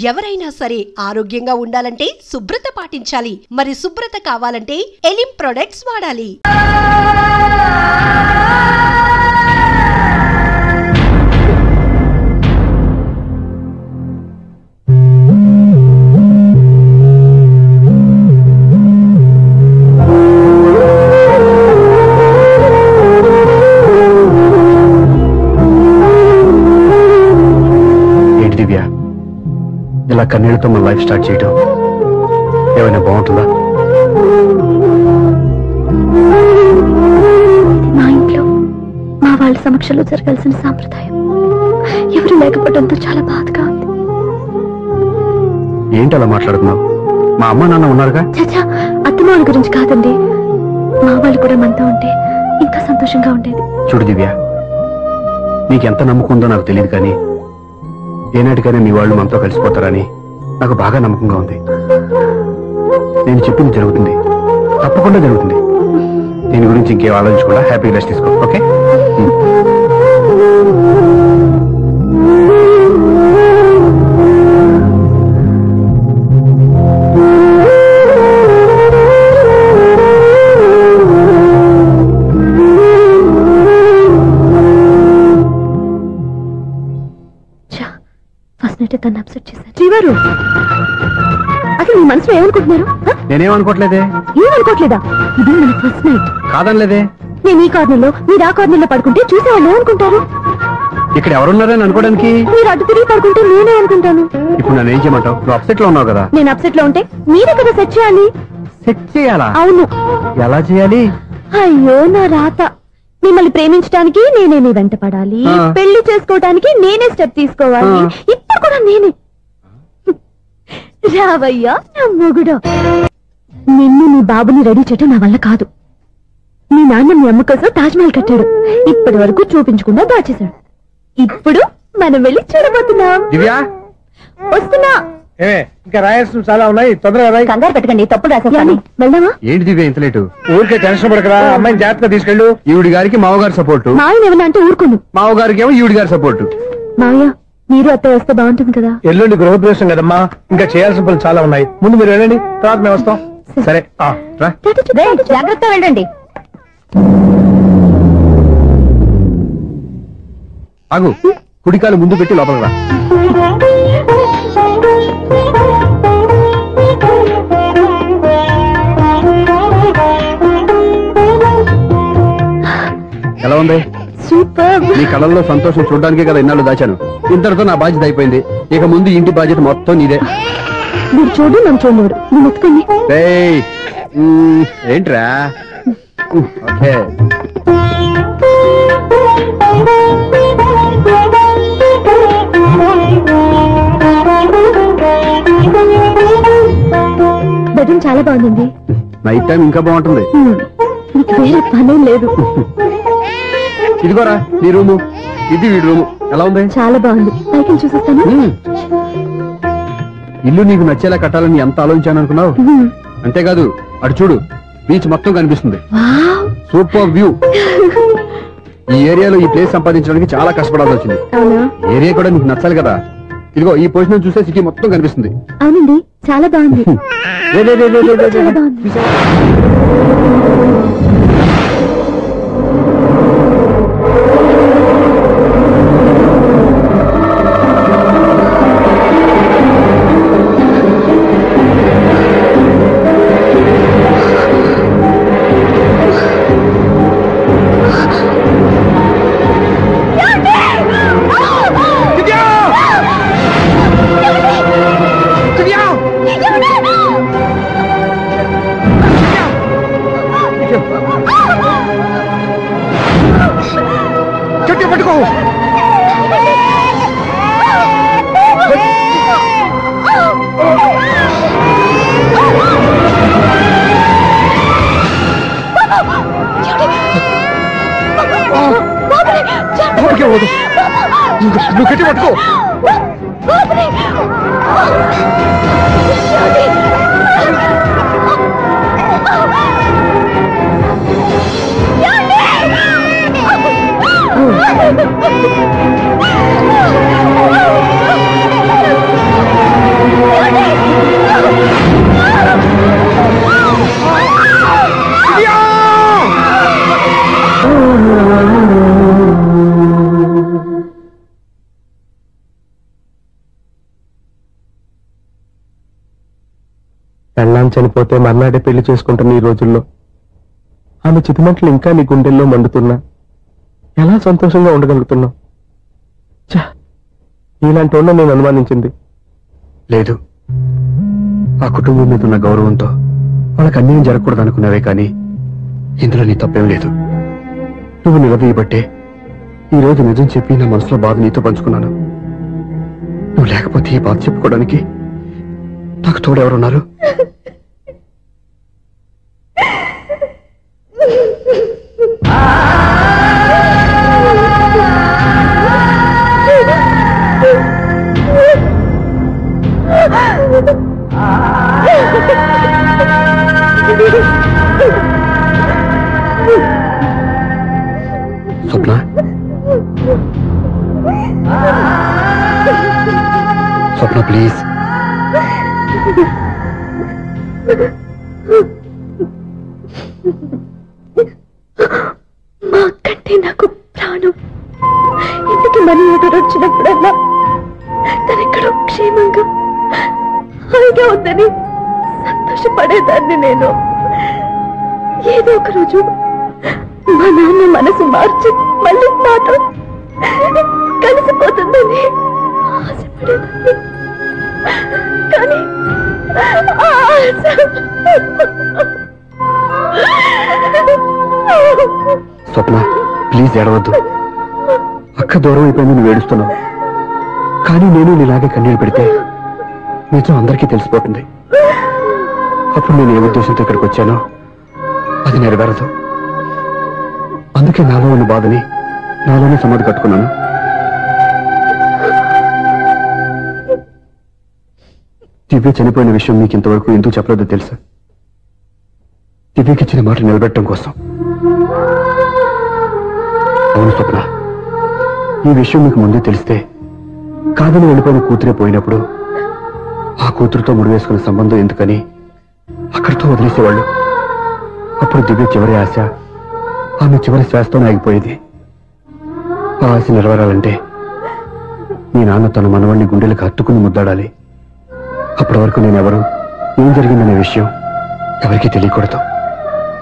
ఎవరైనా సరే ఆరోగ్యంగా ఉండాలంటే శుభ్రత పాటించాలి. మరి శుభ్రత కావాలంటే ఎలిమ్ ప్రొడక్ట్స్ వాడాలి. ఇలా కన్నీళ్లతో మన లైఫ్ స్టార్ట్ చేయడం ఏమైనా బాగుంటుందా? మా ఇంట్లో మా వాళ్ళ సమక్షంలో జరగాల్సిన సాంప్రదాయం ఎవరు లేకపోవడంతో చాలా బాధగా ఉంది. ఏంటి అలా మాట్లాడుతున్నావు? మా అమ్మ నాన్న ఉన్నారుగా. చాచా, అత్తమాల గురించి కాదండి, మా వాళ్ళు కూడా మనతో ఉంటే ఇంకా సంతోషంగా ఉండేది. చూడు దివ్య, నీకెంత నమ్మకం ఉందో నాకు తెలియదు, కానీ ఏనాటికైనా మీ వాళ్ళు మనతో కలిసిపోతారని నాకు బాగా నమ్మకంగా ఉంది. నేను చెప్పింది జరుగుతుంది, తప్పకుండా జరుగుతుంది. దీని గురించి ఇంకేం ఆలోచించకుండా హ్యాపీ రెస్ట్ తీసుకో. ఓకే? తను అప్సెట్ చేశారు. శ్రీవారు, అసలు మీ మనసులో ఏమనుకుంటున్నారు? నేనేమనుకోవట్లేదే. ఏమనుకోవట్లేదా? ఇది మన ఫస్ట్ నైట్. కాదనలేదే. నేను ఈ కార్నర్లో, మీరు ఆ కార్నర్లో పడుకుంటే చూసే వాళ్ళు ఏమనుకుంటారు? ఇక్కడ ఎవరున్నారని అనుకోవడానికి. మీరు అడ్డు తిరిగి పడుకుంటే నేనే అనుకుంటాను. ఇప్పుడు నన్ను ఏం చేయమంటావు? నువ్వు అప్సెట్ లో ఉన్నావు కదా. నేను అప్సెట్ లో ఉంటే మీరే కదా సెట్ చేయాలి. సెట్ చేయాలా? అవును. ఎలా చేయాలి? అయ్యో నా రాత. మిమ్మల్ని ప్రేమించడానికి నేనే మీ వెంట పడాలి, పెళ్లి చేసుకోవడానికి నేనే స్టెప్ తీసుకోవాలి. ఇప్పుడు కూడా నేనే. రావయ్యా నా మొగుడు. నిన్ను నీ బాబుని రెడీ చేయటం నా వల్ల కాదు. మీ నాన్న మీ అమ్మ కోసం తాజ్మహల్ కట్టాడు, ఇప్పటి వరకు చూపించకుండా దాచేశాడు. ఇప్పుడు మనం వెళ్ళి చూడబోతున్నాం. వస్తున్నా. ఇంకా రాయాల్సిన చాలా ఉన్నాయి, తొందరగా రాయి. కంగారు పెట్టకండి, తప్పుడు రాసేసాను. వెళ్దామా? ఏంటి దివ్య ఇంత లేటు? ఊరికే టెన్షన్ పడకరా, అమ్మాయిని జాగ్రత్తగా తీసుకెళ్ళు. ఈవిడి గారికి మావగారు సపోర్టు, మావయ్య ఏమన్నా అంటే ఊరుకోను. మావగారికి ఏమో ఈవిడి గారి సపోర్టు. మావయ్య, మీరు అత్తయ్య వస్తే బాగుంటుంది కదా. ఎల్లుండి గృహప్రవేశం కదమ్మా, ఇంకా చేయాల్సిన పనులు చాలా ఉన్నాయి. ముందు మీరు వెళ్ళండి, తర్వాత మేము వస్తాం. సరే రా. జాగ్రత్త వెళ్ళండి. ఆగు, కుడికాలు ముందు పెట్టి లోపల రా. ఎలా ఉంది? సూపర్. నీ కళ్ళల్లో సంతోషం చూడడానికే కదా ఇన్నాళ్ళు దాచాను. ఇంతటితో నా బాధ్యత అయిపోయింది. ఇక ముందు ఇంటి బాధ్యత మొత్తం నీదే. మీరు చూడు, నన్ను చూడలేడు. నువ్వు ఎత్తుకోండి. ఏంట్రా? ఓకే. బెడ్రూమ్ చాలా బాగుంది. నైట్ టైం ఇంకా బాగుంటుంది. నీకు వేరే పనేం లేదు. ఇదిగోరా నీ రూము, ఇది వీడి రూము. ఎలా ఉంది? చాలా బాగుంది. పైకి చూపిస్తాను. ఇల్లు నీకు నచ్చేలా కట్టాలని ఎంత ఆలోచించాను అనుకున్నావు? అంతేకాదు, అటు చూడు, బీచ్ మొత్తం కనిపిస్తుంది. Super view. ఈ ఏరియాలో ఈ ప్లేస్ సంపాదించడానికి చాలా కష్టపడాల్సి వచ్చింది. ఏరియా కూడా నీకు నచ్చాలి కదా. ఇదిగో ఈ పొజిషన్ చూస్తే సిటీ మొత్తం కనిపిస్తుంది. అవునండి, చాలా బాగుంది. నువ్వు గట్టి పట్టుకో. పెళ్ళాం చనిపోతే మర్నాడే పెళ్లి చేసుకుంటున్న ఈ రోజుల్లో ఆమె చితిమంటలు ఇంకా నీ గుండెల్లో మండుతున్నా ఎలా సంతోషంగా ఉండగలుగుతున్నావు? ఇలాంటి వాళ్ళ నేను అనుమానించింది లేదు. ఆ కుటుంబం మీద ఉన్న గౌరవంతో వాళ్ళకి అన్యాయం జరగకూడదు అనుకున్నావే కానీ ఇందులో నీ తప్పేం లేదు. నువ్వు నిలదీయబట్టే ఈ రోజు నిజం చెప్పి నా మనసులో బాధ నీతో పంచుకున్నాను. నువ్వు లేకపోతే ఈ బాధ చెప్పుకోవడానికి నాకు తోడెవరున్నారు? స్వప్న, స్వప్న ప్లీజ్. మా అక్కంటే నాకు ప్రాణం. ఇంటికి మనీ ఎదురొచ్చినప్పుడల్లా తనెక్కడో క్షేమంగా హాయిగా ఉందని సంతోషపడేదాన్ని నేను. ఏదో ఒక రోజు మా నాన్న మనసు మార్చి మళ్ళీ నాతో కలిసిపోతుందని ఆశపడేదాన్ని. కానీ స్వప్న ప్లీజ్ ఏడవద్దు. అక్క దూరం అయిపోయింది, నువ్వు ఏడుస్తున్నావు. కానీ నేను నీలాగే కన్నీళ్ళు పెడితే నిజం అందరికీ తెలిసిపోతుంది. అప్పుడు నేను ఏ ఉద్దేశంతో ఇక్కడికి వచ్చానో అది నెరవేరదు. అందుకే నాలో ఉన్న బాధని నాలోనే సమాధి కట్టుకున్నాను. దివ్య చనిపోయిన విషయం మీకు ఇంతవరకు ఎందుకు చెప్పలేదో తెలుసా? దివ్యకి ఇచ్చిన మాట నిలబెట్టడం కోసం. అవును స్వప్న, ఈ విషయం మీకు ముందే తెలిస్తే కాదని వెళ్ళిపోయిన కూతురే పోయినప్పుడు ఆ కూతురుతో ముడివేసుకున్న సంబంధం ఎందుకని అక్కడితో వదిలేసేవాళ్ళు. అప్పుడు దివ్య చివరి ఆశ ఆమె చివరి శ్వాసతో ఆగిపోయేది. ఆ ఆశ నెరవేరాలంటే మీ నాన్న తన మనవాణ్ణి గుండెలకు హత్తుకుని ముద్దాడాలి. అప్పటి వరకు నేనెవరు, ఏం జరిగిందనే విషయం ఎవరికీ తెలియకూడదు.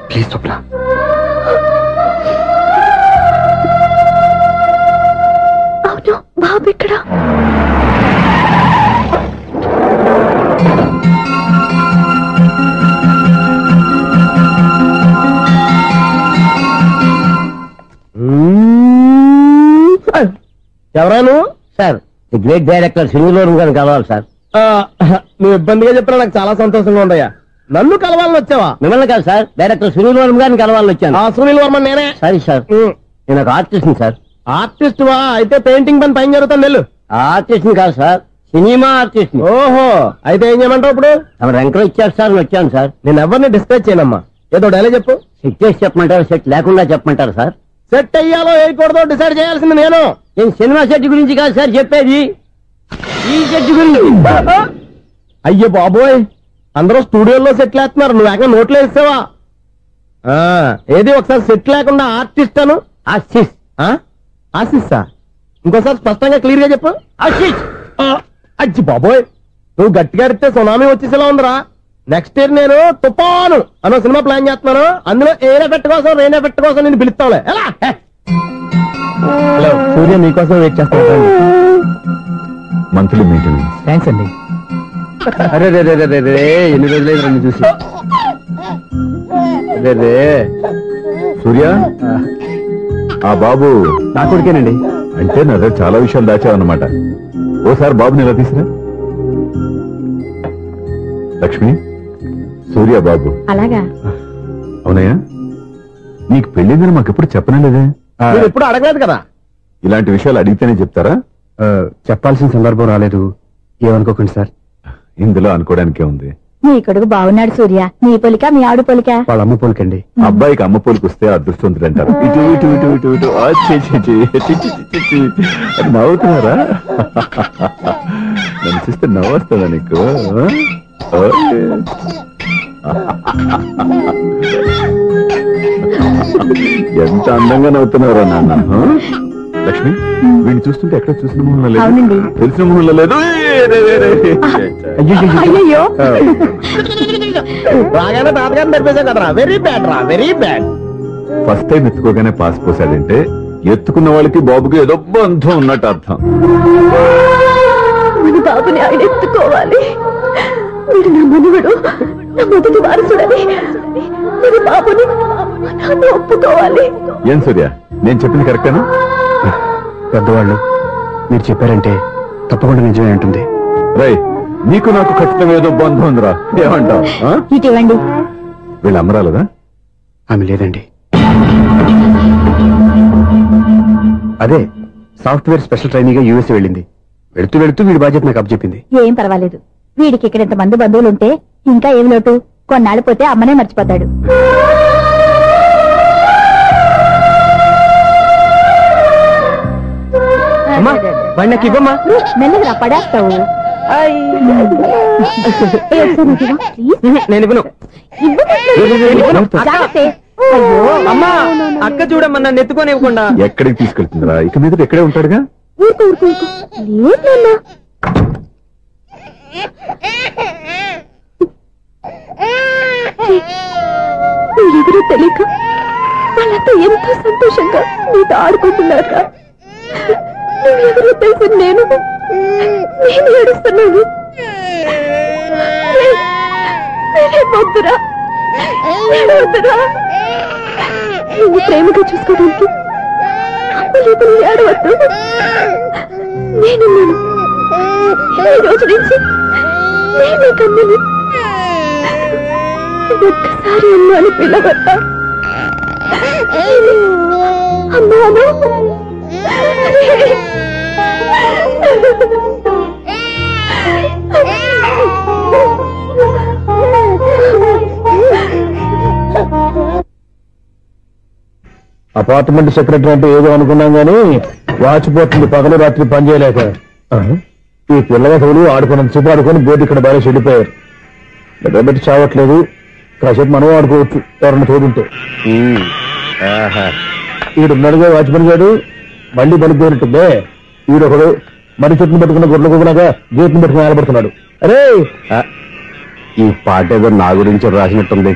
ప్లీజ్ స్వప్న. అవును, బాబు ఇక్కడ. ఎవరాను? Sir, the great director Srinivas గారిని కలవాలి సార్. నువ్వు ఇబ్బందిగా చెప్పినా నాకు చాలా సంతోషంగా ఉందయ్యా. నన్ను కలవాలని వచ్చావా? మిమ్మల్ని కాదు సార్, డైరెక్టర్ శ్రీనివాస్ గారిని కలవాలని వచ్చాను. సునీల్ వర్మ నేనే. సారీ సార్, నేను ఒక ఆర్టిస్ట్ సార్. ఆర్టిస్ట్ వా? అయితే పెయింటింగ్ పని పైన జరుగుతుంది వెళ్ళు. ఆర్టిస్ట్ కాదు సార్, సినిమా ఆర్టిస్ట్. ఓహో, అయితే ఏం చేయమంటావు ఇప్పుడు? తమ ఎంకరేజ్ ఇచ్చారు సార్, వచ్చాను సార్. నేను ఎవరిని డిస్కస్ చేయనమ్మా. ఏదో డైలాగ్ చెప్పు. సెట్ చేసి చెప్పమంటారు, సెట్ లేకుండా చెప్పమంటారు సార్? సెట్ అయ్యాలో వేయకూడదో డిసైడ్ చేయాల్సింది నేను. నేను సినిమా సెట్ గురించి కాదు సార్ చెప్పేది, ఈ సెట్ గురించి. అయ్యో బాబోయ్, అందరూ స్టూడియోలో సెట్ లేస్తున్నారు, నువ్వు ఏకంగా నోట్లో వేస్తావా? ఏది ఒకసారి సెట్ లేకుండా ఆర్టిస్ట్ అను. ఆశిష్. ఆశిస్సా? ఇంకోసారి స్పష్టంగా క్లియర్ గా చెప్పు. ఆశిష్. అజ్జి బాబోయ్, నువ్వు గట్టిగా అడితే సునామీ వచ్చేసేలా ఉందిరా. నెక్స్ట్ ఇయర్ నేను తుఫాను అనో సినిమా ప్లాన్ చేస్తున్నాను. అందులో ఎయిర్ ఎఫెక్ట్ కోసం, రెయిన్ ఎఫెక్ట్ కోసం నేను పిలుస్తావులే. ఎలా? హలో సూర్య, నీకోసం వెయిట్ చేస్తాను. Monthly maintenance. థ్యాంక్స్ అండి. అరే రే రే రే రే, ఎన్ని రోజులైంది రండి చూసి. రే రే సూర్య, ఆ బాబు నా కొడుకేనండి. అంటే నా దగ్గర చాలా విషయాలు దాచావన్నమాట. ఓసారి బాబుని ఇలా తీసురా. లక్ష్మి, సూర్య బాబు. అలాగా? అవునయ్యా, నీకు పెళ్ళిందని మాకెప్పుడు చెప్పనలేదే? మీరు ఎప్పుడు అడగలేదు కదా. ఇలాంటి విషయాలు అడిగితేనే చెప్తారా? చెప్పాల్సిన సందర్భం రాలేదు, ఏమనుకోకండి సార్. ఇందులో అనుకోవడానికే ఉంది. నీ కొడుకు బాగున్నాడు సూర్య. నీ పోలిక మీ ఆడు పోలిక? వాళ్ళ అమ్మ పోలికండి. అబ్బాయికి అమ్మ పోలికి వస్తే అదృష్టవంతుడు అంటారు. ఇటు ఇటు ఇటు ఇటు ఇటు నవ్వుతున్నారా? నన్ను చూస్తే నవ్వు వస్తుందా నీకు? ఎంత అందంగా నవ్వుతున్నారా నాన్న. లక్ష్మి, వీడిని చూస్తుంటే ఎక్కడ చూసిన మొహంలో లేదు, తెలిసిన మొహంలో లేదు. అయ్యో బాగానే తాతగారిని నడిపేశాం కదరా. వెరీ బ్యాడ్ రా, వెరీ బ్యాడ్. ఫస్ట్ టైం ఎత్తుకోగానే పాస్ పోసాడంటే ఎత్తుకున్న వాళ్ళకి బాబుకి ఏదో బంధం ఉన్నట్టు అర్థం. మన బాబుని ఆయన ఎత్తుకోవాలి. మీరు నా మనవడు, నా మొదటి వారసుడని మన బాబుని నాన్న ఒప్పుకోవాలి. ఏం సూర్య, నేను చెప్పింది కరెక్టేనా? పెద్దవాళ్ళు మీరు చెప్పారంటే తప్పకుండా నిజమే ఉంటుంది. రై, నీకు నాకు ఖచ్చితంగా ఏదో బంధం ఉందిరా, ఏమంటావు? ఇటువంటి వీళ్ళు అమ్మరాలదా? ఆమె లేదండి. అదే సాఫ్ట్వేర్ స్పెషల్ ట్రైనింగ్ గా యూఎస్ వెళ్ళింది. వెళుతూ వెళుతూ వీడి బాధ్యత నాకు అప్పచెప్పింది. ఏం పర్వాలేదు. వీడికి ఇక్కడ ఇంతమంది బంధువులు ఉంటే ఇంకా ఏమి లోటు. కొన్నాళ్ళు పోతే అమ్మనే మర్చిపోతాడు. మెల్లగా పడేస్తావు. నేను ఇవ్వను. అమ్మా, అక్క చూడమ్మా, నన్ను ఎత్తుకొని ఇవ్వకుండా. ఎక్కడికి తీసుకెళ్తుందిరా? ఇక మీద ఇక్కడే ఉంటాడుగా. మీరెవరో తెలియక వాళ్ళంతా ఎంతో సంతోషంగా నీతో ఆడుకుంటున్నారా? నువ్వెవరో తెలిసి నేను ఏడుస్తున్నాను. వద్దురా, వద్దురా. నువ్వు ప్రేమగా చూసుకోవడానికి అమ్మలేదు, ఏడవద్దు. నేనున్నాను. ఈ రోజు నుంచి నేనే కన్నని. ఒక్కసారి అమ్మాని పిలవద్దా? అమ్మాను. అపార్ట్మెంట్ సెక్రటరీ అంటే ఏదో అనుకున్నాం గానీ వాచిపోతుంది పగలు రాత్రి పని చేయలేక. ఈ పిల్లగతులు ఆడుకున్నంతసేపు ఆడుకొని బోర్డు ఇక్కడ బాగా చెడిపోయారు. నిద్రబెట్టి చావట్లేదు. కాసేపు మనం ఆడుకోవచ్చు ఎవరన్నా తోడుంటే. ఈడున్నాడుగా వాచ్మెన్ గారు, మళ్ళీ బలిపోయినట్టుందే. ఈడొకడు మరి చెట్టును పెట్టుకున్న గొడ్ల కుక్కలాగా గేట్ను పెట్టుకుని ఆడబడుతున్నాడు. అరే, ఈ పాట ఏదో నా గురించి రాసినట్టుంది.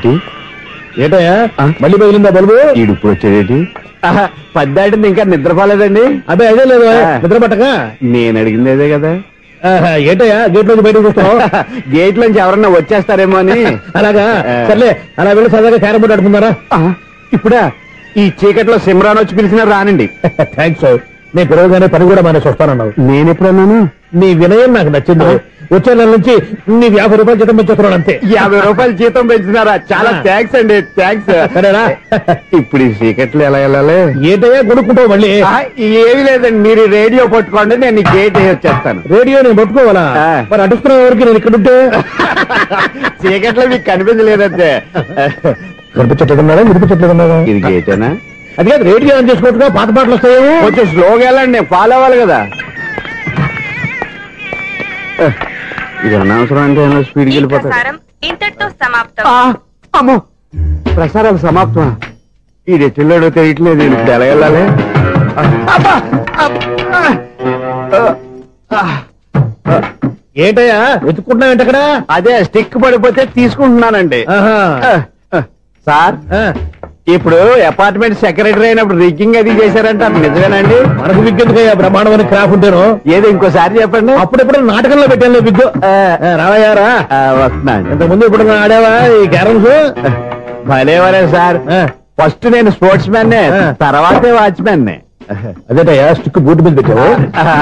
ఏటయ్యా మళ్ళీ పగిలిందా బల్బు? ఈడు ఇప్పుడు వచ్చేదేటి? పద్దాటింది ఇంకా నిద్రపోలేదండి. అదే అదే లేదు నిద్ర పట్టక. నేను అడిగింది అదే కదా. ఏటయ్యా గేట్ నుంచి బయటకు చూస్తావు? గేట్ నుంచి ఎవరన్నా వచ్చేస్తారేమో అని. అలాగా, సర్లే అలా వెళ్ళి సరదాగా క్యారం బోర్డు ఆడుకుందారా? ఇప్పుడా? ఈ చీకట్లో సిమ్రాన్ వచ్చి పిలిచినా రానండి. థ్యాంక్స్. నేను పిలవగానే పని కూడా మానేసి వస్తానన్నావు. నేను ఎప్పుడన్నాను? నీ వినయం నాకు నచ్చింది. వచ్చే నెల నుంచి నీ 50 రూపాయలు జీతం పెంచుతున్నాను అంతే. 50 రూపాయలు జీతం పెంచినారా? చాలా థ్యాంక్స్ అండి, థ్యాంక్స్. సరేనా? ఇప్పుడు ఈ చీకట్లు ఎలా వెళ్ళాలి? ఏంటయ్యా కొనుక్కుంటావు మళ్ళీ? ఏమి లేదండి, మీరు రేడియో పట్టుకోండి, నేను గేట్ వచ్చేస్తాను. రేడియో నేను పట్టుకోవాలా? మరి అడుస్తున్న వరకు నేను ఇక్కడ ఉంటే చీకట్లో మీకు కనిపించలేదంటే. కనిపించట్లేదన్నారా వినిపించట్లేదన్నారా? ఇది గేటేనా? అది కాదు, రేడియో ఆన్ చేసుకోవచ్చుగా, పాత పాటలు వస్తాయి. కొంచెం స్లోగా వెళ్ళండి, నేను ఫాలో అవ్వాలి కదా. ఇది అనవసరం అంటే స్పీడ్కి వెళ్ళిపోతాడు. ఇంతటితో సమాప్తం. అమ్మో, ప్రసారాలు సమాప్తం. ఇది ఎట్టిల్లాడో తెలియట్లేదు. ఇప్పుడు ఎలా వెళ్ళాలి? ఏంటయ్యా వెతుక్కుంటున్నావు ఏంటి అక్కడ? అదే స్టిక్ పడిపోతే తీసుకుంటున్నానండి. సార్, ఇప్పుడు అపార్ట్మెంట్ సెక్రటరీ అయినప్పుడు రిగ్గింగ్ అది చేశారంటే అది నిజమేనండి? మనకు విగ్గెందుకయ్యా బ్రహ్మాండమైన క్రాఫ్ ఉంటాను. ఏదో ఇంకోసారి చెప్పండి. అప్పుడెప్పుడు నాటకంలో పెట్టాను విగ్గు. రావయ్యారా? వస్తున్నాను. ఇంతకుముందు ఇప్పుడు ఆడావా ఈ క్యారమ్స్? భలేవరే సార్. ఫస్ట్ నేను స్పోర్ట్స్ మ్యాన్, తర్వాతే వాచ్మెన్. అదేటయ్యా స్టిక్ బూట్ మీద పెట్టావు?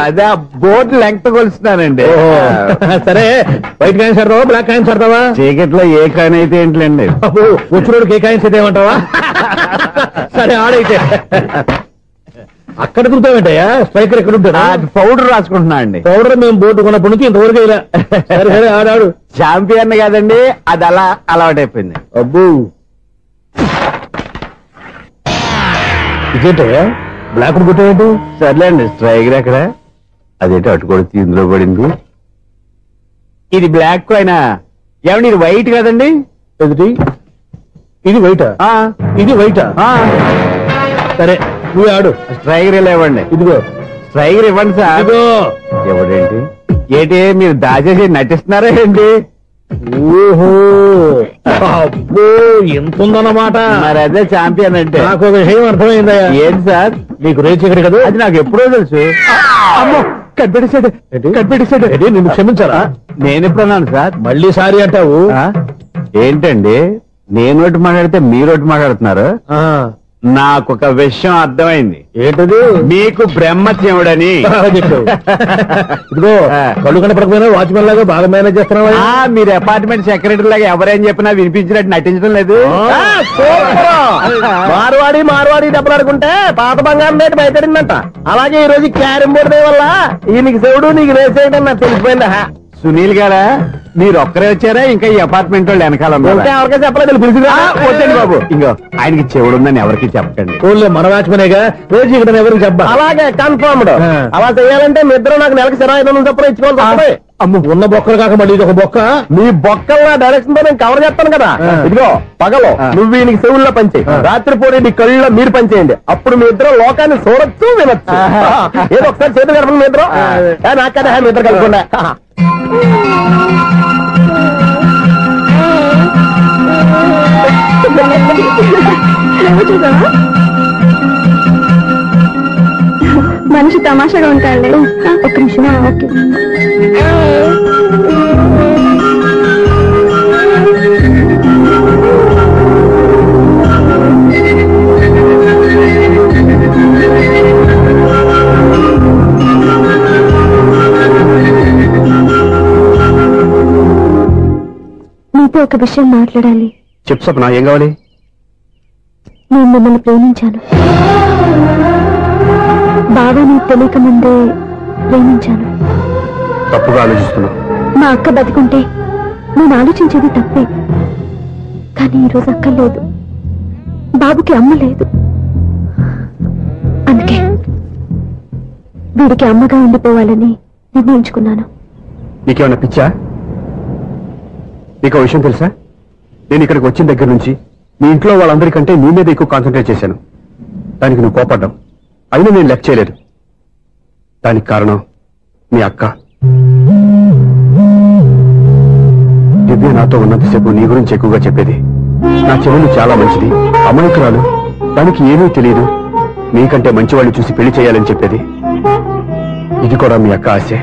అదే బోర్డు లెంగ్త్ కొలుస్తున్నానండి. సరే, వైట్ కాయిన్స్ ఆడతావా బ్లాక్ కాయిన్స్ ఆడతావా? చీకట్లో ఏ కాయిన్ అయితే ఏంటండి? వచ్చినోడికి ఏ కాయిన్స్ అయితే ఏమంటావా? సరే ఆడైతే. అక్కడ దిగుతావేంటయ్యా? స్ట్రైకర్ ఎక్కడ ఉంటాడా? పౌడర్ రాసుకుంటున్నా అండి. పౌడర్ మేము బోర్డు కొన్నప్పటి నుంచి ఇంతవరకు ఇలా. సరే సరే ఆడాడు. ఛాంపియన్ కాదండి, అది అలా అలవాటైపోయింది. అబ్బు, ఇదేంటయ్యా బ్లాక్ కొట్టాడు? సర్లేండి, స్ట్రైకర్ ఎక్కడ? అదేంటి అటుకొడితే ఇందులో పడింది. ఇది బ్లాక్ కాయిన్. ఏమండి ఇది వైట్ కదండి? ఎదుటి ఇది వైటా? ఇది వైటా? సరే నువ్వు ఆడు. స్ట్రైకర్ ఇలా ఇవ్వండి. ఇదిగో స్ట్రైకర్ ఇవ్వండి సార్. ఇదిగో. ఎవడేంటి ఏంటి మీరు దాచేసి నటిస్తున్నారా ఏంటి? ఓహో అబ్బో ఎంత ఉందన్నమాట. మరి అదే ఛాంపియన్ అంటే. నాకు ఒక విషయం అర్థమైందయ్యా. ఏంటి సార్? నీకు రేచి ఇక్కడ కదా? అది నాకు ఎప్పుడో తెలుసు. అమ్మో కనిపెట్టేశాడు కనిపెట్టేశాడు. నిన్ను క్షమించారా? నేను ఎప్పుడన్నాను సార్? మళ్ళీ సారీ అంటావు? ఏంటండి నేను ఒకటి మాట్లాడితే మీరు ఒకటి మాట్లాడుతున్నారు? నాకు ఒక విషయం అర్థమైంది. ఏంటది? మీకు బ్రహ్మత్యముడని. ఇదిగో కళ్ళు కనపడకపోయినా వాచ్మెన్ లాగా బాగా మేనేజ్ చేస్తున్నావా? మీరు అపార్ట్మెంట్ సెక్రటరీ లాగా ఎవరేం చెప్పినా వినిపించినట్టు నటించడం లేదు. మార్వాడి దెబ్బలాడుకుంటే పాత బంగారం రేటు బయటడిందంట. అలాగే ఈ రోజు క్యారం బోర్డు వల్ల ఈయనకి శివుడు నీకు రేసేయడం నాకు తెలిసిపోయిందా? సునీల్ గారా మీరు ఒక్కరే వచ్చారా? ఇంకా ఈ అపార్ట్మెంట్ వాళ్ళు వెనకాల ఎవరికీ చెప్పలేదు పిలిచిగా. వద్దండి బాబు, ఇంకో ఆయనకి చెవుడుందని ఎవరికి చెప్పకండి. ఓన్లీ మన వాచ్మనేగా రోజు ఇక్కడ ఎవరికి చెప్పా. అలాగే కన్ఫర్మ్డ్. అలా చేయాలంటే మీ ఇద్దరు నాకు నెలకు 500 చొప్పున ఇచ్చుకోవాలి. అమ్మ ఉన్న బొక్కలు కాక మళ్ళీ ఇది ఒక బొక్క. మీ బొక్కల డైరెక్షన్ తో నేను కవర్ చేస్తాను కదా. ఇదిగో పగలో నువ్వు ఈయనకి చెవుల్లో పనిచేయి, రాత్రిపూట నీ కళ్ళలో మీరు పనిచేయండి. అప్పుడు మీ ఇద్దరు లోకాన్ని చూడొచ్చు వినొచ్చు. ఏదో ఒకసారి చేతులు కలపండి మీ ఇద్దరు. నాకు కదా మీ ఇద్దరు కలపకుండా. మనిషి తమాషాగా ఉంటాడు. ఒక్క నిమిషం. ఓకే మీతో ఒక విషయం మాట్లాడాలి. చెప్పు సప్న, ఏం కావాలి? నేను మిమ్మల్ని ప్రేమించాను. బాగా నీకు తెలియక ముందే ప్రేమించాను. తప్పుగా ఆలోచిస్తున్నా. మా అక్క బతికుంటే నేను ఆలోచించేది తప్పే. కానీ ఈరోజు అక్క లేదు, బాబుకి అమ్మ లేదు. అందుకే వీడికి అమ్మగా ఉండిపోవాలని నిర్ణయించుకున్నాను. నీకేమన్నా పిచ్చా? నీకు విషయం తెలుసా? నేను ఇక్కడికి వచ్చిన దగ్గర నుంచి మీ ఇంట్లో వాళ్ళందరికంటే నీ మీద ఎక్కువ కాన్సన్ట్రేట్ చేశాను. దానికి నువ్వు కోపడ్డావు, అయినా నేను లెఫ్ట్ చేయలేదు. దానికి కారణం మీ అక్క. దివ్య నాతో ఉన్నంతసేపు నీ గురించి ఎక్కువగా చెప్పేది. నా చెల్లెలు చాలా మంచిది, అమాయకురాలు, దానికి ఏమీ తెలియదు, నీకంటే మంచివాడిని చూసి పెళ్లి చేయాలని చెప్పేది. ఇది కూడా మీ అక్క ఆశే.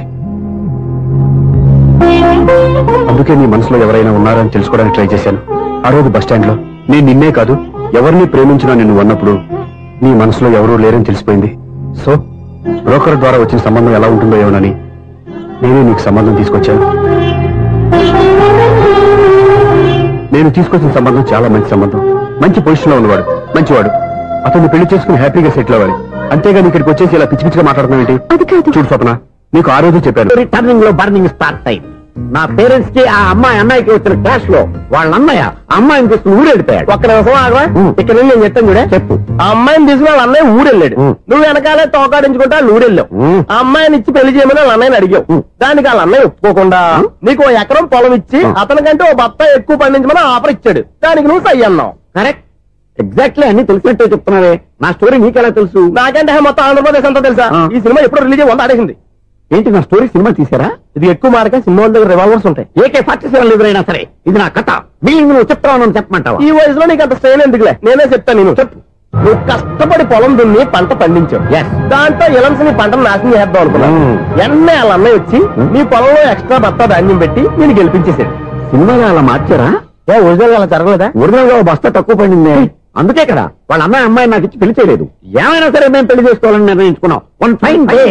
అందుకే నీ మనసులో ఎవరైనా ఉన్నారని తెలుసుకోవడానికి ట్రై చేశాను. ఆ రోజు బస్టాండ్ లో నేను నిన్నే కాదు ఎవరిని ప్రేమించినా నిన్ను అన్నప్పుడు నీ మనసులో ఎవరూ లేరని తెలిసిపోయింది. సో బ్రోకర్ ద్వారా వచ్చిన సంబంధం ఎలా ఉంటుందో ఏమోనని నేనే నీకు సంబంధం తీసుకొచ్చాను. నేను తీసుకొచ్చిన సంబంధం చాలా మంచి సంబంధం. మంచి పొజిషన్ లో ఉన్నవాడు, మంచివాడు. అతన్ని పెళ్లి చేసుకుని హ్యాపీగా సెటిల్ అవ్వాలి. అంతేగాని ఇక్కడికి వచ్చేసి ఇలా పిచ్చి పిచ్చిగా మాట్లాడుతున్నావు ఏంటి? చూడు స్వప్న, నీకు ఆ రోజు చెప్పాను, రిటర్నింగ్ లో బర్నింగ్ స్టార్ట్ అయింది. నా పేరెంట్స్ కి ఆ అమ్మాయికి వచ్చిన క్లాష్ లో వాళ్ళ అన్నయ్య అమ్మాయిని తీసుకుని ఊరెళ్ళిపోయాడు. ఒక్క నిమిషం ఆగవా, ఇక్కడ నేను చెప్తాను కూడా. చెప్పు. ఆ అమ్మాయిని తీసుకుని వాళ్ళ అన్నయ్య ఊరెళ్ళాడు. నువ్వు వెనకాలే తోకాడించుకుంటా ఊరెళ్ళావు. ఆ అమ్మాయిని ఇచ్చి పెళ్లి చేయమని వాళ్ళ అన్నయ్యని అడిగావు. దానికి వాళ్ళ అన్నయ్య ఒప్పుకోకుండా నీకు 1 ఎకరం పొలం ఇచ్చి అతనికంటే ఓ బత్తాయి ఎక్కువ పండించమని ఆఫర్ ఇచ్చాడు. దానికి నువ్వు సై అన్నావు. కరెక్ట్, ఎగ్జాక్ట్లీ అన్ని తెలిసినట్టే చెప్తున్నావే. నా స్టోరీ నీకెలా తెలుసు? నాకంటే మొత్తం ఆంధ్రప్రదేశ్ అంతా తెలుసా? ఈ సినిమా ఎప్పుడు రిలీజ్ 100 ఆడేసింది. ఏంటి నా స్టోరీ సినిమా తీసారా? ఇది ఎక్కువ మార్కే సినిమా దగ్గర రివాల్వర్స్ ఉంటాయి. AK-47 ఎదురైనా సరే ఇది నా కథ. నువ్వు చెప్తావు చెప్పమంటావా? ఈ వయసులో నీకు అంత స్ట్రెయిన్ ఎందుకులే, నేనే చెప్తాను. నేను చెప్పు. నువ్వు కష్టపడి పొలం దున్ని పంట పండించావు. దాంతో ఇలమ్స్ నీ పంటను నాశనం చేద్దాం అనుకున్నావు. ఎన్నే వాళ్ళ అన్నయ్య వచ్చి నీ పొలంలో ఎక్స్ట్రా బస్తా ధాన్యం పెట్టి నేను గెలిపించేసాడు. సినిమాలో అలా మార్చారా? ఒరిజినల్ అలా జరగలేదా? ఒరిజినల్ గా బస్తా తక్కువ పండింది, అందుకే కదా వాళ్ళ అమ్మాయి నాకు ఇచ్చి పెళ్లి చేయలేదు. ఏమైనా సరే మేము పెళ్లి చేసుకోవాలని నిర్ణయించుకున్నాం. One fine day.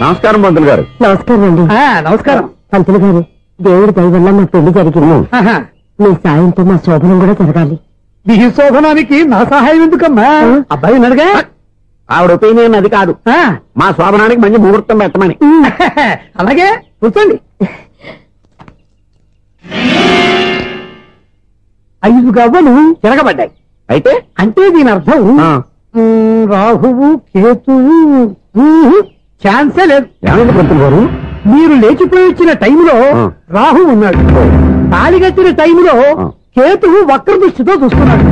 నమస్కారం పంతులు గారు. నమస్కారం అండి. నమస్కారం పంతులు గారు, దేవుడి దయ వల్ల మా పెళ్లి జరిగింది. మీ సాయంతో మా శోభనం కూడా జరగాలి. నీ శోభనానికి నా సహాయం ఎందుకమ్మా? అబ్బాయి అడగా. ఆవిడ ఒపీనియన్ అది కాదు, మా శోభనానికి మంచి ముహూర్తం పెట్టమని. అలాగే కూర్చోండి. 5 గవ్వలు తిరగబడ్డాయి. అయితే అంటే దీని అర్థం రాహువు కేతువు ఛాన్సే లేదు. ఏమైంది పంతులు గారు? మీరు లేచిపోయి వచ్చిన టైంలో రాహు ఉన్నాడు, తాళిగట్టిన టైంలో కేతువు వక్ర దృష్టితో చూస్తున్నాడు.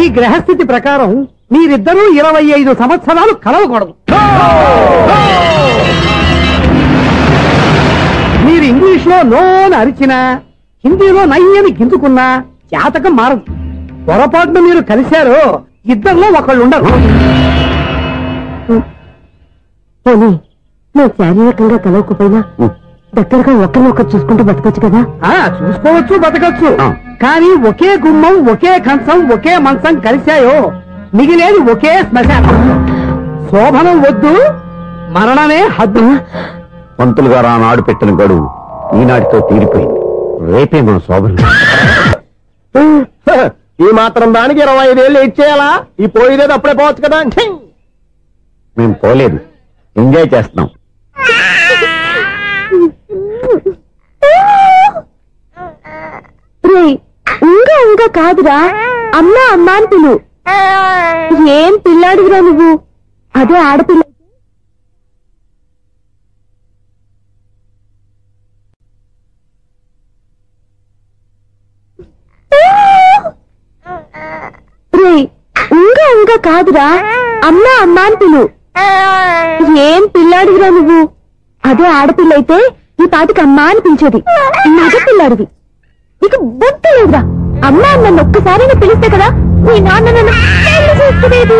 ఈ గ్రహస్థితి ప్రకారం మీరిద్దరూ 25 సంవత్సరాలు కలవకూడదు. మీరు ఇంగ్లీష్ లో నోని అరిచినా, హిందీలో నయ్యని గింజుకున్నా జాతకం మారదు. పొరపాటున మీరు కలిశారో ఇద్దరిలో ఒకళ్ళు ఉండరు. నువ్వు శారీరకంగా కలవకపోయినా దగ్గరగా ఒకరినొకరు చూసుకుంటూ బతకొచ్చు కదా. చూసుకోవచ్చు, బతకచ్చు. కానీ ఒకే గుమ్మం, ఒకే కంచం, ఒకే మంచం కలిశాయో మిగిలేది ఒకే శ్మశానం. శోభనం వద్దు, మరణమే హద్దు. పంతులు గారు ఆనాడు పెట్టిన గడువు ఈనాటితో తీరిపోయింది. రేపే మన శోభనం. ఈ మాత్రం దానికి 25 ఏళ్ళు ఇచ్చేయాలా? ఈ పోయేది అప్పుడే పోవచ్చు కదా. మేము పోలేదు, ఎంజాయ్ చేస్తున్నాం. ఇంకా ఇంకా కాదురా, అమ్మా అమ్మా అని పిలు. ఏం పిల్లాడివిరా నువ్వు? అదే ఆడపిల్ల. ఇంకా ఇంకా కాదురా, అమ్మా అమ్మా అని పిలు. ఏం పిల్లాడివిరా నువ్వు? అదే ఆడపిల్ల అయితే ఈ పాటికి అమ్మా అని పిలిచేది. మగ పిల్లాడివి, నీకు బుద్ధి లేదురా. అమ్మా నన్ను ఒక్కసారైనా పిలిస్తే కదా నీ నాన్న నన్ను పెళ్లి చేసుకునేది.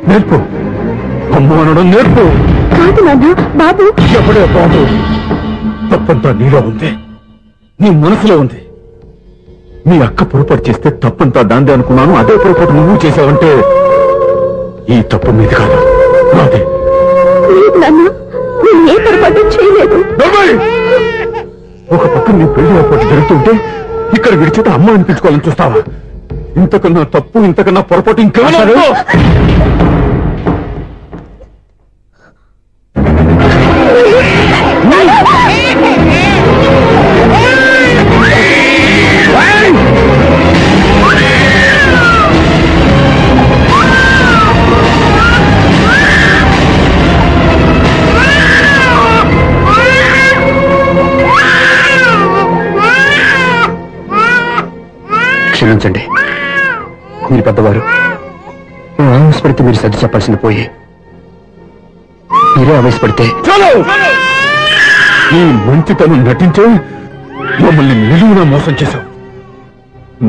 నేర్పు, అమ్మ అనడం నేర్పు. కాదు నాన్న, బాబు. ఎప్పుడే బాబు, తప్పంతా నీలో ఉంది, నీ మనసులో ఉంది. నీ అక్క పొరపాటు చేస్తే తప్పంతా దాందే అనుకున్నాను. అదే పొరపాటు నువ్వు చేశావంటే ఈ తప్పు మీది కాదు, నాదే. నాన్న, నేను ఏ పొరపాటు చేయలేదు. ఒక పక్క నీ పెళ్లి ఏర్పాటు జరుగుతుంటే ఇక్కడ విడిచేత అమ్మ అనిపించుకోవాలని చూస్తావా? ఇంతకన్నా తప్పు, ఇంతకన్నా పొరపాటు ఇంకేమన్నా? క్షమించండి, మీరు పెద్దవారు. ఆవేశపడితే మీరు సర్ది చెప్పాల్సింది పోయి మీరే ఆవేశపడితే. ఈ మంచితనం నటించే మమ్మల్ని నిలువునా మోసం చేశావు.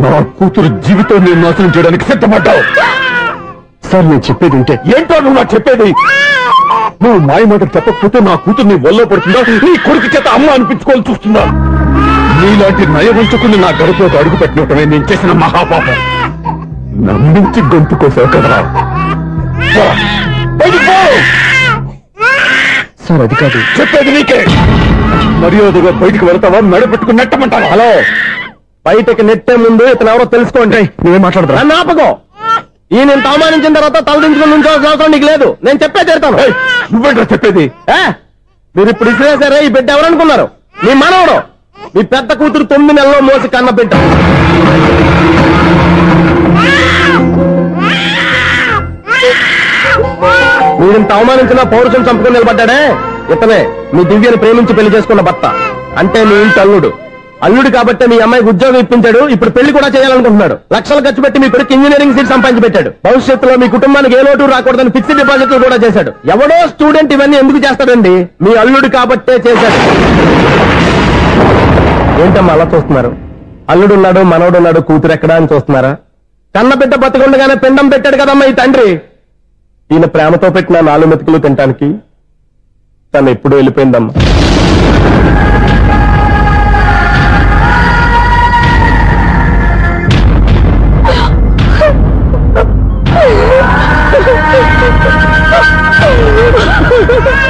నా కూతురు జీవితాన్ని నాశనం చేయడానికి సిద్ధపడ్డావు. సార్, నేను చెప్పేది ఉంటే. ఏంటో నువ్వు నాకు చెప్పేది? నువ్వు మాయ మాట చెప్పకపోతే నా కూతుర్ని ఒళ్ళో పడుతుందా? నీ కొడుకు చేత అమ్మ అనిపించుకోవాలని చూస్తుందా? నీలాంటి నయవంచుకుని నా గడపలోకి అడుగు పెట్టినట్టమే నేను చేసిన మహాపాపం. నమ్మించి గొంతు కోసావు కదా. సార్, అది కాదు చెప్పేది నీకే. మర్యాదగా బయటికి వెళ్తావా, మెడపెట్టుకుని నెట్టమంటావా? హలో, బయటకు నెట్టే ముందు ఇతను ఎవరో తెలుసుకోండి. నువ్వేం మాట్లాడతా? నన్ను ఆపకో. ఈయన ఇంత అవమానించిన తర్వాత తలదించుకుని ఉంచాల్సిన అవసరం నీకు లేదు. నేను చెప్పే తీరుతాను. నువ్వేంటో చెప్పేది? మీరు ఇప్పుడు ఇసిరేసారే, ఈ బిడ్డ ఎవరనుకున్నారు? మీ మనవడు, మీ పెద్ద కూతురు 9 నెలల్లో మోసి కన్న బిడ్డ. మీరింత అవమానించిన పౌరుషం చంపుకుని నిలబడ్డాడే ఇతనే మీ దివ్యని ప్రేమించి పెళ్లి చేసుకున్న భర్త. అంటే మీ ఇంటి అల్లుడు. అల్లుడు కాబట్టి మీ అమ్మాయికి ఉద్యోగం ఇప్పించాడు. ఇప్పుడు పెళ్లి కూడా చేయాలనుకుంటున్నాడు. లక్షలు ఖర్చు పెట్టి మీ కొడుకు ఇంజనీరింగ్ సీట్ సంపాదించి పెట్టాడు. భవిష్యత్తులో మీ కుటుంబానికి ఏ లోటు రాకూడదని ఫిక్స్డ్ డిపాజిట్లు కూడా చేశాడు. ఎవడో స్టూడెంట్ ఇవన్నీ ఎందుకు చేస్తాడండి? మీ అల్లుడు కాబట్టే చేశాడు. ఏంటమ్మా అలా చూస్తున్నారు? అల్లుడున్నాడు, మనవడున్నాడు, కూతురు ఎక్కడా అని చూస్తున్నారా? కన్న బిడ్డ బతికుండగానే పిండం పెట్టాడు కదమ్మా ఈ తండ్రి. ఈయన ప్రేమతో పెట్టిన 4 మెతుకులు తినటానికి తను ఎప్పుడు వెళ్ళిపోయిందమ్మా.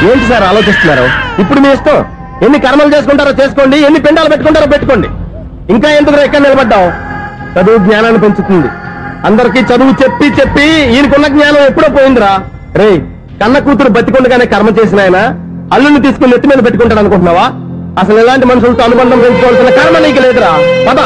ఏంటి సార్ ఆలోచిస్తున్నారు? ఇప్పుడు మీ ఇష్టం. ఎన్ని కర్మలు చేసుకుంటారో చేసుకోండి, ఎన్ని పిండాలు పెట్టుకుంటారో పెట్టుకోండి. ఇంకా ఎందుకు ఎక్కడ నిలబడ్డావు? చదువు జ్ఞానాన్ని పెంచుతుంది. అందరికీ చదువు చెప్పి చెప్పి ఈయనకున్న జ్ఞానం ఎప్పుడో పోయిందిరా. రే, కన్న కూతురు బతికొండగానే కర్మ చేసిన ఆయన అల్లుని తీసుకుని ఎత్తి మీద పెట్టుకుంటాడు అనుకుంటున్నావా? అసలు ఎలాంటి మనుషులతో అనుబంధం పెంచుకోవాల్సిన కర్మ నీకు లేదురా. పద.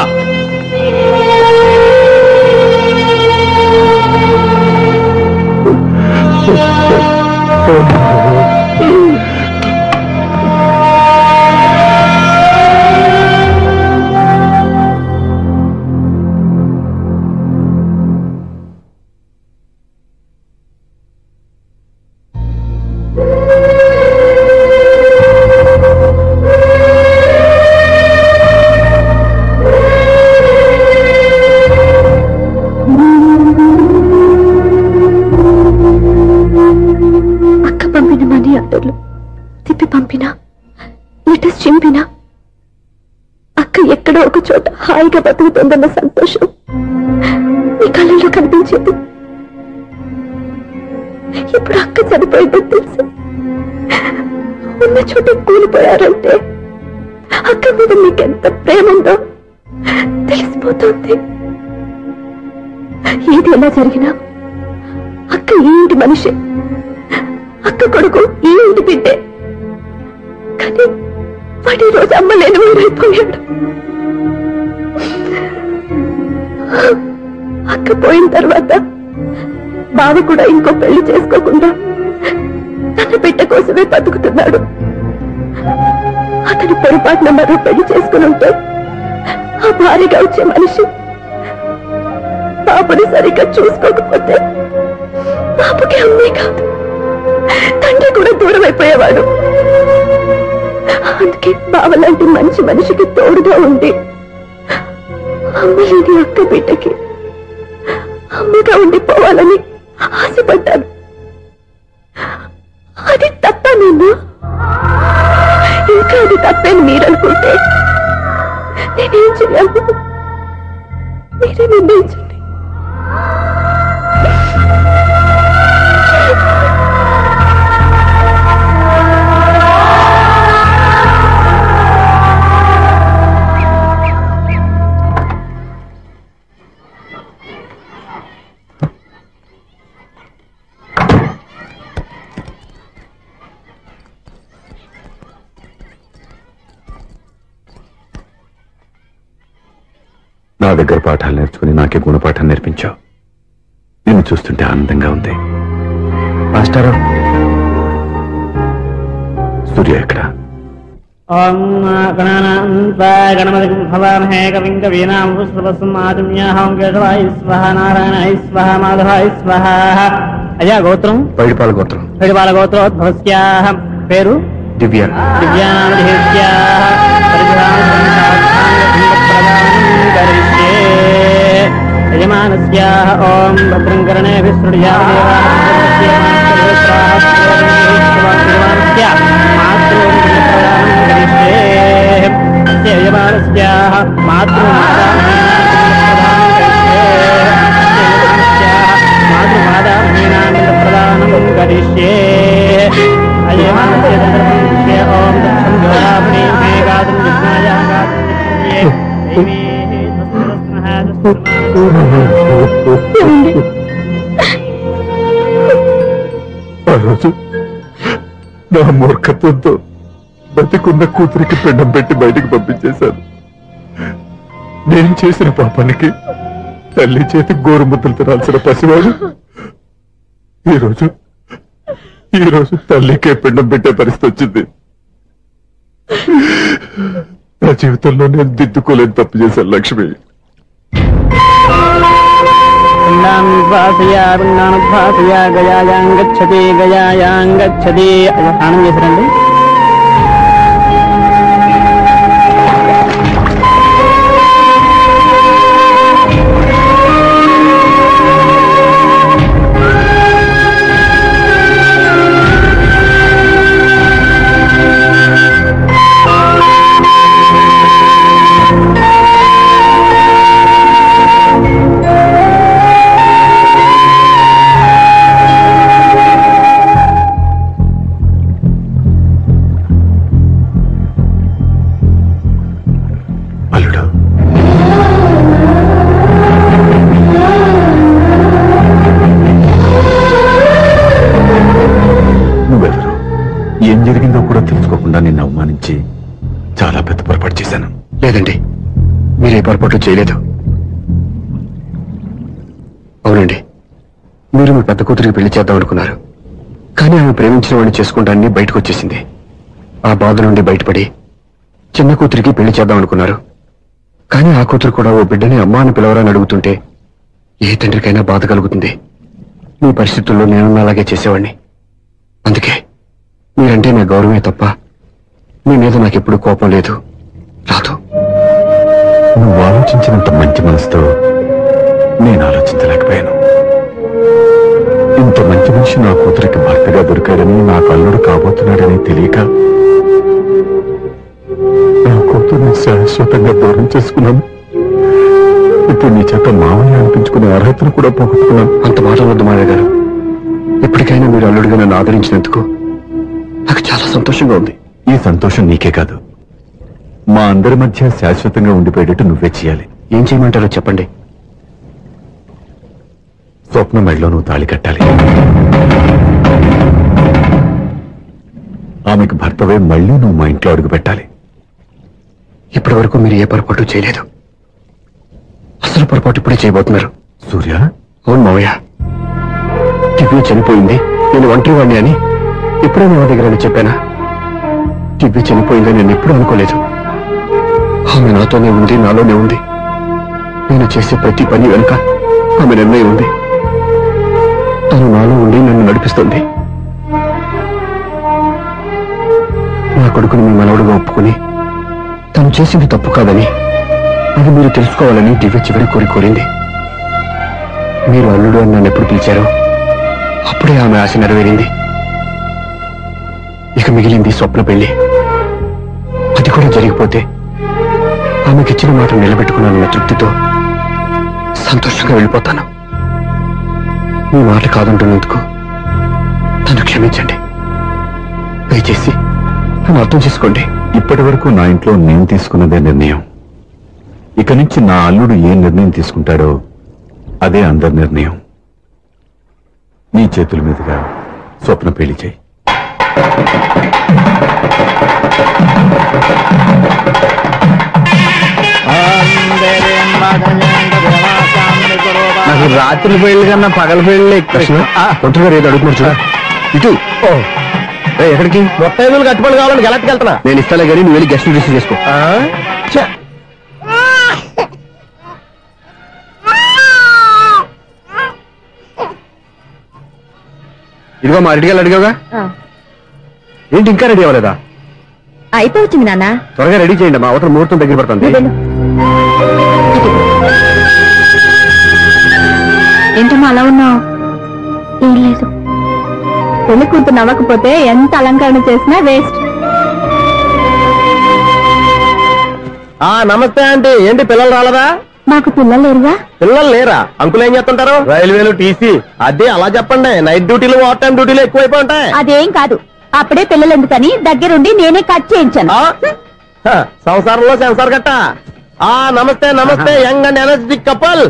తిప్పి పంపినా, లెటర్స్ చింపినా అక్క ఎక్కడో ఒక చోట హాయిగా బతుకుతుందన్న సంతోషం నీ కళ్ళల్లో కనిపించేది. ఇప్పుడు అక్క చనిపోయిందని తెలిసి ఉన్న చోట కూలిపోయారంటే అక్క మీద నీకెంత ప్రేమ ఉందో తెలిసిపోతుంది. ఏది ఎలా జరిగినా అక్క ఈ ఇంటి మనిషి, అక్క కొడుకు ఈ ఇంటి బిడ్డే. కానీ వాడి రోజు అమ్మ లేని ఊరైపోయాడు. అక్క పోయిన తర్వాత బావ కూడా ఇంకో పెళ్లి చేసుకోకుండా తన బిడ్డ కోసమే బతుకుతున్నాడు. అతను పొరపాటున మరో పెళ్లి చేసుకుని ఉంటే ఆ భార్యగా వచ్చే మనిషి బాబుని సరిగ్గా చూసుకోకపోతే బాబుకి అమ్మే కాదు తండ్రి కూడా దూరం అయిపోయేవాడు. అందుకే బావలాంటి మంచి మనిషికి తోడుగా ఉండి అమ్మ లేని అక్క బిడ్డకి అమ్మగా ఉండిపోవాలని ఆశపడ్డాను. అది తప్ప నేను ఇంకా అది తప్పని మీరనుకుంటే నేనేం చేయాలి? మీరే నిర్ణయించండి. నా దగ్గర పాఠాలు నేర్చుకుని నాకే గుణపాఠం నేర్పించావు. నిన్ను చూస్తుంటే ఆనందంగా ఉంది. మాస్టారు, సూర్య ఎక్కడ? గణపతి భవామహే కవిం కవీనాం పుష్పవస్మాదిమ్యాహం కేశవాయ స్వహ నారాయణాయ స్వహ మాధవాయ స్వహ. అయ్యా గోత్రం? పైడిపాల గోత్రం. పైడిపాల గోత్రోద్భవస్యాః. పేరు? దివ్య. దివ్యానామధేస్యాః. యజమానస్యాః ఓం భద్రం కర్ణేభిః యజమానస్యాః మాతృమాదామహీనానంద ప్రదానం కరిష్యే. అయమానస్య ఓం దక్షం జ్యోరాపణి మే గాతుం జిజ్ఞాయా గాతుం ఆ రోజు నా మూర్ఖత్వంతో బతికున్న కూతురికి పిండం పెట్టి బయటికి పంపించేశాను. నేను చేసిన పాపానికి తల్లి చేతి గోరుముద్దలు తినాల్సిన పసివాడు ఈరోజు తల్లికే పిండం పెట్టే పరిస్థితి వచ్చింది. నా జీవితంలో నేను దిద్దుకోలేని తప్పు చేశాను లక్ష్మి. గయాయాంగచ్చతి గయాయాంగచ్చతి. స్నానం చేశారండి? చేయలేదు. అవునండి, మీరు మీ పెద్ద కూతురికి పెళ్లి చేద్దాం అనుకున్నారు. కానీ ఆమె ప్రేమించిన వాడిని చేసుకుంటానని బయటకు వచ్చేసింది. ఆ బాధ నుండి బయటపడి చిన్న కూతురికి పెళ్లి చేద్దాం అనుకున్నారు. కానీ ఆ కూతురు కూడా ఓ బిడ్డని అమ్మా అని పిలవరని అడుగుతుంటే ఏ తండ్రికైనా బాధ కలుగుతుంది. మీ పరిస్థితుల్లో నేను అలాగే చేసేవాడిని. అందుకే మీరంటే నా గౌరవమే తప్ప మీ మీద నాకెప్పుడు కోపం లేదు, రాదు. నువ్వు ఆలోచించినంత మంచి మనసుతో నేను ఆలోచించలేకపోయాను. ఇంత మంచి మనిషి నా కూతురికి భర్తగా దొరికాడని, నాకు అల్లుడు కాబోతున్నాడని తెలియక నా కూతుర్ని శాశ్వతంగా దూరం చేసుకున్నాను. ఇప్పుడు నీ చేత మామయ్య అనిపించుకునే అర్హతను కూడా పోగొట్టుకున్నాను. అంత మాట వద్దు మావయ్య గారు. ఇప్పటికైనా మీరు అల్లుడిగా నన్ను ఆదరించినందుకు నాకు చాలా సంతోషంగా ఉంది. ఈ సంతోషం నీకే కాదు, మా అందరి మధ్య శాశ్వతంగా ఉండిపోయేటట్టు నువ్వే చేయాలి. ఏం చేయమంటారో చెప్పండి. స్వప్న మెడలో నువ్వు తాళి కట్టాలి. ఆమెకు భర్తవే మళ్ళీ నువ్వు మా ఇంట్లో అడుగు పెట్టాలి. ఇప్పటి వరకు మీరు ఏ పొరపాటు చేయలేదు. అసలు పొరపాటు ఇప్పుడే చేయబోతున్నారు. సూర్య, అవును మావయ్య, దివ్య చనిపోయింది, నేను ఒంటరి వాడిని అని ఎప్పుడూ మా దగ్గర చెప్పానా? దివ్య చనిపోయిందని నేను ఎప్పుడూ అనుకోలేదు. ఆమె నాతోనే ఉంది, నాలోనే ఉంది. నేను చేసే ప్రతి పని వెనుక ఆమె నిర్ణయం ఉంది. తను నాలో ఉండి నన్ను నడిపిస్తుంది. నా కొడుకుని మీ మనవడుగా ఒప్పుకుని తను చేసింది తప్పు కాదని, అది మీరు తెలుసుకోవాలని దివ్య చివరి కోరింది. మీరు అల్లుడు అని నన్ను ఎప్పుడు పిలిచారో అప్పుడే ఆమె ఆశ నెరవేరింది. ఇక మిగిలింది స్వప్న పెళ్లి. అది కూడా జరిగిపోతే ఆమెకిచ్చిన మాట నిలబెట్టుకున్నానన్న తృప్తితో సంతోషంగా వెళ్ళిపోతాను. మీ మాట కాదంటున్నందుకు నన్ను క్షమించండి. దయచేసి నన్ను అర్థం చేసుకోండి. ఇప్పటి వరకు నా ఇంట్లో నేను తీసుకున్నదే నిర్ణయం. ఇక నుంచి నా అల్లుడు ఏ నిర్ణయం తీసుకుంటాడో అదే అందరి నిర్ణయం. నీ చేతుల మీదుగా స్వప్న పెళ్లి చేయి. నాకు రాత్రి పెళ్లి కన్నా పగల పెళ్లి ఒంటరిగా ఏదో అడుగుతున్నారు చూడ. ఇటు ఎక్కడికి? మొత్తం ఐదులు కట్టుబడి కావాలని గెలట్టుకు వెళ్తున్నా. నేను ఇస్తాలే కానీ నువ్వు వెళ్ళి గెస్ట్ రిసీవ్ చేసుకో. ఇదిగో మా రెడీగా అడిగావుగా, ఏంటి ఇంకా రెడీ అవ్వలేదా? అయిపోవచ్చింది నాన్న. త్వరగా రెడీ చేయండి, మా అవతల ముహూర్తం దగ్గర పడుతుంది. ఏంటమ్మా అలా ఉన్నావు? ఏం లేదు, పెళ్లి కూతురు నవ్వకపోతే ఎంత అలంకరణ చేసినా వేస్ట్. నమస్తే ఆంటీ. ఏంటి పిల్లలు రాలదా? మాకు పిల్లలు లేరుగా. పిల్లలు లేరా? అంకులు ఏం చేస్తుంటారు? రైల్వేలు, టీసీ. అదే అలా చెప్పండి. నైట్ డ్యూటీలు, ఓవర్ టైం డ్యూటీలు ఎక్కువైపోయి ఉంటాయి. అదేం కాదు, అప్పుడే పిల్లలు ఎందుకని దగ్గరుండి నేనే కట్ చేయించాను. సంసారంలో సెన్సార్ గట్ట. నమస్తే నమస్తే, young and energetic couple.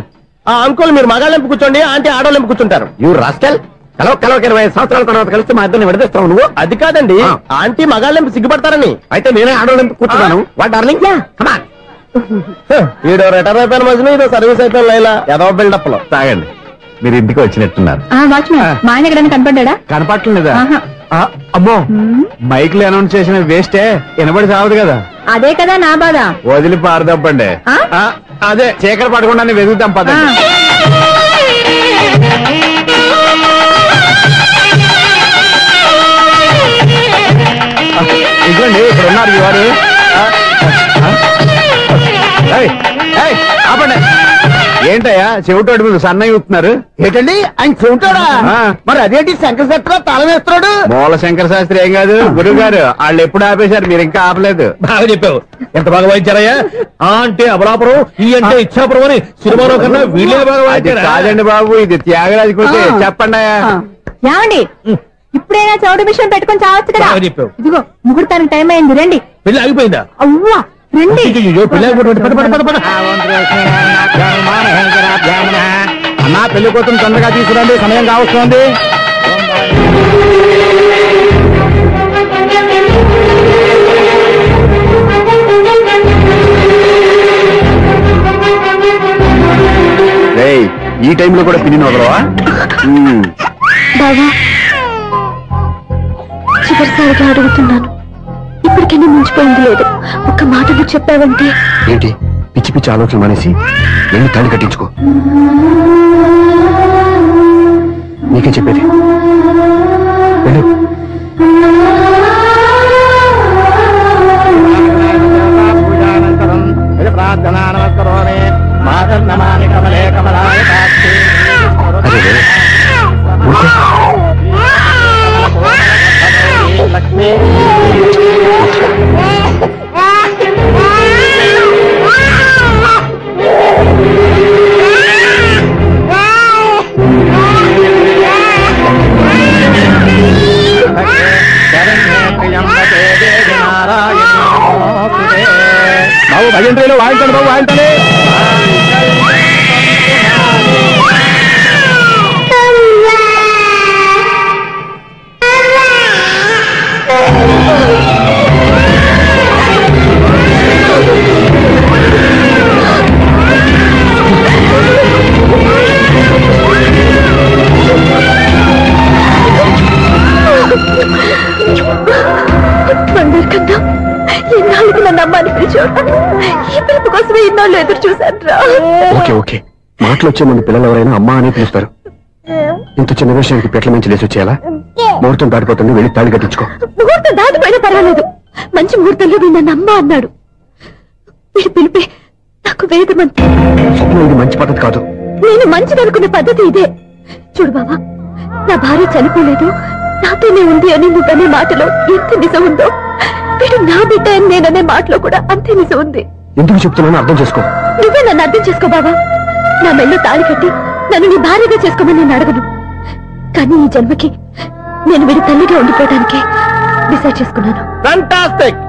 Uncle మీరు మగాళ్ళెంపు కూర్చోండి, ఆంటీ ఆడోళ్ళెంపు కూర్చుంటారు. యూ రాస్కెల్, కలవక 20 సంవత్సరాల తర్వాత కలిస్తే మా ఇద్దరిని విడదీస్తావు నువ్వు. అది కాదండి, ఆంటీ మగాళ్ళెంపు సిగ్గుపడతారని. అయితే నేనే ఆడోళ్ళెంపు కూర్చున్నాను. What darling, come on. ఈడో రిటైర్ అయిపోయిన మధ్యన ఇదో సర్వీస్ అయిపోయిన లైలా ఏదో బిల్డప్ లో. తాగండి, మీరు ఇంటికి వచ్చినట్టున్నారు. వాచ్మెన్ మా ఆయన ఎక్కడైనా కనపడ్డా? కనపట్లేదా? అమ్మో, మైక్లు అనౌన్స్ చేసిన వేస్టే, వినబడి సావదు కదా. అదే కదా నా బాధ. వదిలి పారదప్పండి. అదే చీకటి పడకుండా వెతుకుతాం పదండి. ఇదిగోండి, ఇక్కడ ఉన్నారు ఈ వారు. ఆపండి. ఏంటయ్యా చెవిటోడి మీద సన్నయ్య ఊపుతున్నారు? ఏంటండి ఆయన చెబుతాడా? మరి అదేంటి శంకర శెట్టిలో తాళం వేస్తున్నాడు? మూల శంకర శాస్త్రి ఏం కాదు గురువు గారు, వాళ్ళు ఎప్పుడు ఆపేశారు, మీరు ఇంకా ఆపలేదు. బాగా చెప్పావు. ఎంత బాగా వాయించారయ్యా. అంటే అబలాపురం, ఈ అంటే ఇచ్చాపురం అని సినిమాలో కన్నా వీళ్ళే బాగా వాయించారు. కాదండి బాబు, ఇది త్యాగరాజు కృతి. చెప్పండి. ఏమండి, ఇప్పుడైనా చౌడు మిషన్ పెట్టుకొని చావచ్చు కదా. చెప్పావు. ఇదిగో ముహూర్తానికి టైం అయింది, రండి. పెళ్లి ఆగిపోయిందా? అవ్వా రండి. అన్నా పెళ్లి కోసం తొందరగా తీసుకురండి, సమయం కావస్తోంది. ఈ టైంలో కూడా పిన్ని వదలవా? బావా చివరిసారిగా అడుగుతున్నాను, ఇప్పటికైనా మించిపోయింది లేదు. ఒక్క మాటలు చెప్పావంటే. ఏంటి పిచ్చి పిచ్చి ఆలోచన మానేసి వెళ్ళి తాళి కట్టించుకో. నీకే చెప్పేది. వెళ్ళు. ప్రార్థనా నమస్కరోమి మాతర్నమామి కమలే కమలాయ కాక్షి లక్ష్మీ బాబు భజంత్రీలు వాయించండి బాబు, వాయించండి. ఎన్నాళ్ళకి నన్ను అమ్మాని పిలిచాడు. ఈ పిలుపు కోసమే ఇన్నాళ్ళు ఎదురు చూశాను రా. ఓకే ఓకే, మాటలు వచ్చే ముందు పిల్లలు ఎవరైనా అమ్మ అని పిలుస్తారు. ఇంత చిన్న విషయానికి పెట్ల నుంచి లేచి వచ్చేయాలా? ముహూర్తం దాటిపోతుంది, వెళ్ళి తాళి కట్టించుకో. ముహూర్తం దాటిపోయినా పర్వాలేదు, మంచి ముహూర్తంలో వీడు నన్ను అమ్మ అన్నాడు. వీడి పిలిపే నాకు వేదమంతి. స్వప్నం, ఇది మంచి పద్ధతి కాదు. నేను మంచిదనుకున్న పద్ధతి ఇదే. చూడు బాబా, నా భార్య చనిపోలేదు, నాతోనే ఉంది అని నువ్వనే మాటలో ఎంత నిజం ఉందో, వీడు నా బిడ్డ అని నేననే మాటలో కూడా అంతే నిజం ఉంది. ఎందుకు చెప్తున్నానో అర్థం చేసుకో. నువ్వే నన్ను అర్థం చేసుకో బాబా. నా మెళ్ళో తాళి కట్టి నన్ను నీ భార్యగా చేసుకోమని నేను అడగను. కానీ ఈ జన్మకి నేను వీడి తల్లిగా ఉండిపోవడానికే డిసైడ్ చేసుకున్నాను. ఫంటాస్టిక్!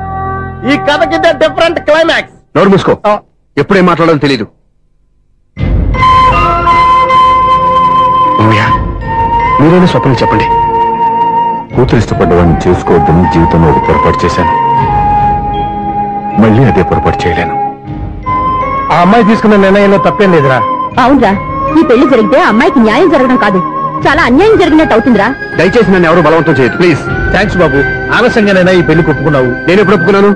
ఈ కథకి డిఫరెంట్ క్లైమాక్స్. నోరు మూసుకో, ఎప్పుడేం మాట్లాడాలో తెలీదు. మీరైనా స్వప్నం చెప్పండి. కూతురు ఇష్టపడ్డవాడిని చేసుకోవద్దని జీవితంలో ఒక పొరపాటు చేశాను. మళ్ళీ అదే పొరపాటు చేయలేను. ఆ అమ్మాయి తీసుకున్న నిర్ణయంలో తప్పేం లేదురా. అవునరా, ఈ పెళ్లి జరిగితే అమ్మాయికి న్యాయం జరగడం కాదు, చాలా అన్యాయం జరిగినట్టు అవుతుందిరా. దయచేసి నన్ను ఎవరు బలవంతం చేయదు ప్లీజ్. థ్యాంక్స్ బాబు, ఆలస్యంగానైనా ఈ పెళ్లి ఒప్పుకున్నావు. నేను ఎప్పుడు ఒప్పుకున్నాను?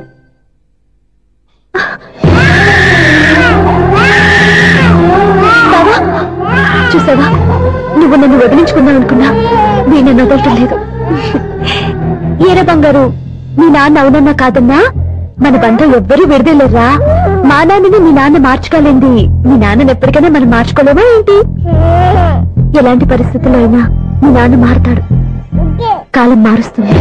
చూసావా, నువ్వు నన్ను వదిలించుకుందాం అనుకున్నా, నేను నన్ను వదలటం లేదు. ఏర బంగారు, మీ నాన్న అవునన్నా కాదన్నా మన బంధం ఎవ్వరూ విడదలేరా. మా నాన్నని మీ నాన్న మార్చుకోలేంది, మీ నాన్నని ఎప్పటికైనా మనం మార్చుకోలేమా ఏంటి? ఎలాంటి పరిస్థితుల్లో అయినా మీ నాన్న మారుతాడు, కాలం మారుస్తుంది.